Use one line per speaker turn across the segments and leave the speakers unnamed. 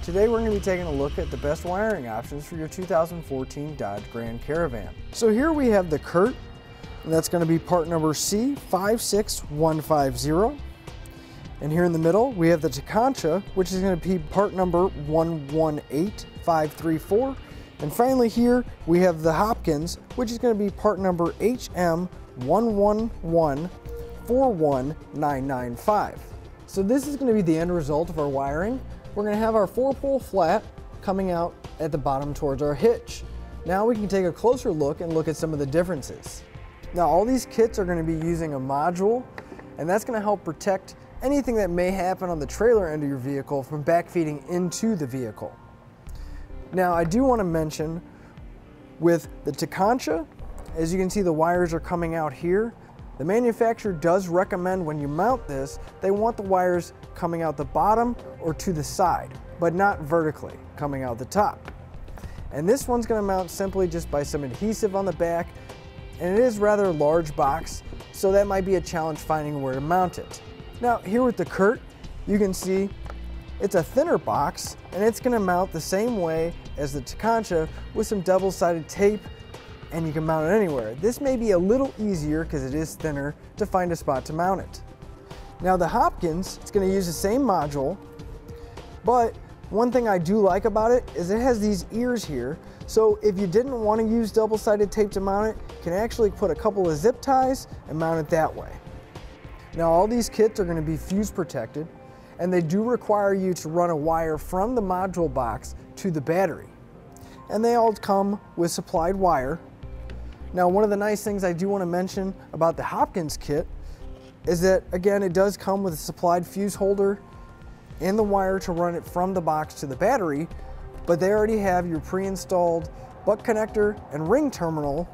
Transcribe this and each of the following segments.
Today we're going to be taking a look at the best wiring options for your 2014 Dodge Grand Caravan. So here we have the Curt, and that's going to be part number C56150. And here in the middle we have the Tekonsha, which is going to be part number 118534. And finally here we have the Hopkins, which is going to be part number HM11141995. So this is going to be the end result of our wiring. We're going to have our 4-pole flat coming out at the bottom towards our hitch. Now we can take a closer look and look at some of the differences. Now all these kits are going to be using a module, and that's going to help protect anything that may happen on the trailer end of your vehicle from backfeeding into the vehicle. Now I do want to mention with the Tekonsha, as you can see the wires are coming out here. The manufacturer does recommend when you mount this, they want the wires coming out the bottom or to the side, but not vertically coming out the top. And this one's going to mount simply just by some adhesive on the back, and it is rather a large box, so that might be a challenge finding where to mount it. Now here with the Curt, you can see it's a thinner box, and it's going to mount the same way as the Tekonsha with some double-sided tape, and you can mount it anywhere. This may be a little easier because it is thinner to find a spot to mount it. Now the Hopkins, it's going to use the same module, but one thing I do like about it is it has these ears here, so if you didn't want to use double-sided tape to mount it, you can actually put a couple of zip ties and mount it that way. Now all these kits are going to be fuse protected, and they do require you to run a wire from the module box to the battery. And they all come with supplied wire. Now one of the nice things I do want to mention about the Hopkins kit is that, again, it does come with a supplied fuse holder and the wire to run it from the box to the battery, but they already have your pre-installed butt connector and ring terminal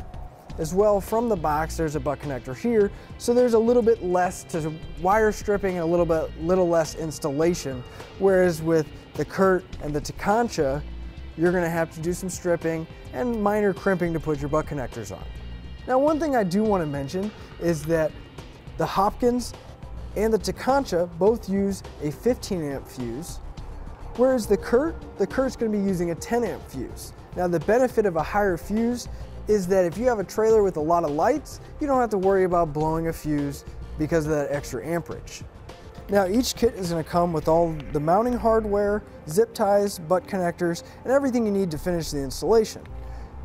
as well. From the box there's a butt connector here, so there's a little bit less to wire stripping and a little less installation, whereas with the Curt and the Tekonsha you're going to have to do some stripping and minor crimping to put your butt connectors on. Now one thing I do want to mention is that the Hopkins and the Tekonsha both use a 15 amp fuse, whereas the Curt's going to be using a 10 amp fuse. Now the benefit of a higher fuse is that if you have a trailer with a lot of lights, you don't have to worry about blowing a fuse because of that extra amperage. Now each kit is going to come with all the mounting hardware, zip ties, butt connectors, and everything you need to finish the installation.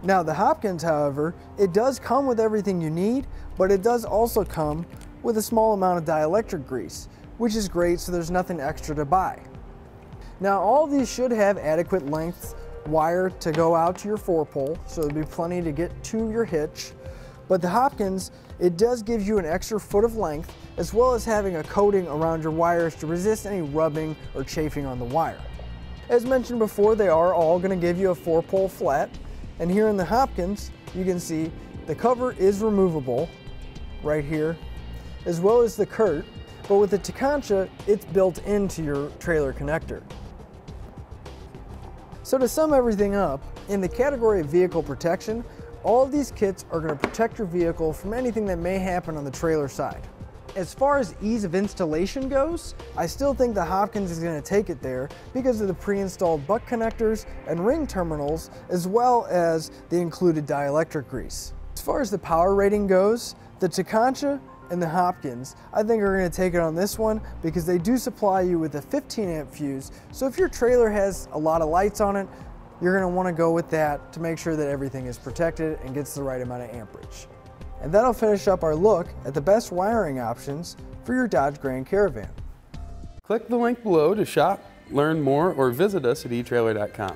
Now the Hopkins, however, it does come with everything you need, but it does also come with a small amount of dielectric grease, which is great, so there's nothing extra to buy. Now all these should have adequate length wire to go out to your 4-pole, so there'll be plenty to get to your hitch. But the Hopkins, it does give you an extra foot of length, as well as having a coating around your wires to resist any rubbing or chafing on the wire. As mentioned before, they are all going to give you a 4-pole flat, and here in the Hopkins you can see the cover is removable right here, as well as the Curt, but with the Tekonsha it's built into your trailer connector. So to sum everything up, in the category of vehicle protection, all of these kits are going to protect your vehicle from anything that may happen on the trailer side. As far as ease of installation goes, I still think the Hopkins is going to take it there because of the pre-installed butt connectors and ring terminals, as well as the included dielectric grease. As far as the power rating goes, the Tekonsha and the Hopkins, I think are going to take it on this one because they do supply you with a 15 amp fuse, so if your trailer has a lot of lights on it, you're going to want to go with that to make sure that everything is protected and gets the right amount of amperage. And that'll finish up our look at the best wiring options for your Dodge Grand Caravan.
Click the link below to shop, learn more, or visit us at etrailer.com.